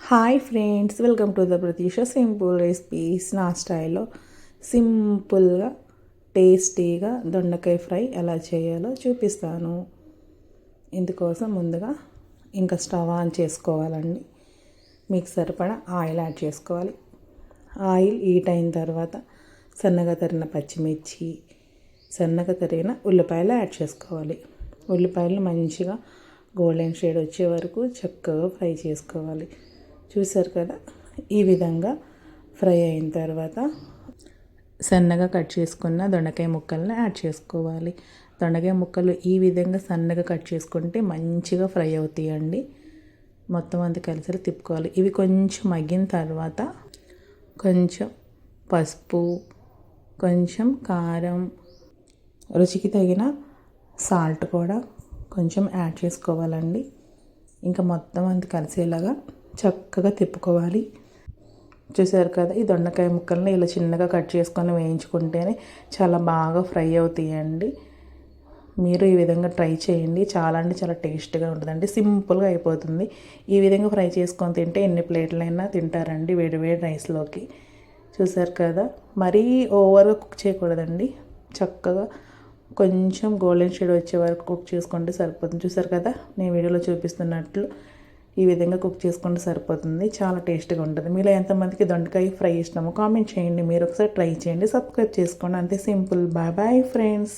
Hi friends, welcome to the Pratheesha simple recipes. నా స్టైల్లో సింపుల్గా టేస్టీగా దొండకాయ ఫ్రై ఎలా చేయాలో చూపిస్తాను. ఇందుకోసం ముందుగా ఇంకా స్టవ్ ఆన్ చేసుకోవాలండి. మీకు సరిపడా ఆయిల్ యాడ్ చేసుకోవాలి. ఆయిల్ హీట్ అయిన తర్వాత సన్నగా తరిగిన పచ్చిమిర్చి, సన్నగా తరిగిన ఉల్లిపాయలు యాడ్ చేసుకోవాలి. ఉల్లిపాయలు మంచిగా గోల్డెన్ షేడ్ వచ్చే వరకు చక్కగా ఫ్రై చేసుకోవాలి. చూసారు కదా, ఈ విధంగా ఫ్రై అయిన తర్వాత సన్నగా కట్ చేసుకున్న దొండకాయ ముక్కల్ని యాడ్ చేసుకోవాలి. దొండకాయ ముక్కలు ఈ విధంగా సన్నగా కట్ చేసుకుంటే మంచిగా ఫ్రై అవుతాయండి. మొత్తం అంతా కలిసి తిప్పుకోవాలి. ఇవి కొంచెం మగ్గిన తర్వాత కొంచెం పసుపు, కొంచెం కారం, రుచికి తగిన సాల్ట్ కూడా కొంచెం యాడ్ చేసుకోవాలండి. ఇంకా మొత్తం అంతా కలిసేలాగా చక్కగా తిప్పుకోవాలి. చూసారు కదా, ఈ దొండకాయ ముక్కల్ని ఇలా చిన్నగా కట్ చేసుకొని వేయించుకుంటేనే చాలా బాగా ఫ్రై అవుతాయండి. మీరు ఈ విధంగా ట్రై చేయండి. చాలా అంటే చాలా టేస్ట్గా ఉంటుందండి. సింపుల్గా అయిపోతుంది. ఈ విధంగా ఫ్రై చేసుకొని తింటే ఎన్ని ప్లేట్లైనా తింటారండి వేడి వేడి రైస్లోకి. చూసారు కదా, మరీ ఓవర్గా కుక్ చేయకూడదండి. చక్కగా కొంచెం గోల్డెన్ షేడ్ వచ్చే వరకు కుక్ చేసుకుంటే సరిపోతుంది. చూసారు కదా, నేను వీడియోలో చూపిస్తున్నట్లు ఈ విధంగా కుక్ చేసుకుంటే సరిపోతుంది. చాలా టేస్ట్గా ఉంటుంది. మీలో ఎంతమందికి దొండకాయ ఫ్రై ఇష్టమో కామెంట్ చేయండి. మీరు ఒకసారి ట్రై చేయండి. సబ్స్క్రైబ్ చేసుకోండి. అంతే సింపుల్. Bye bye friends.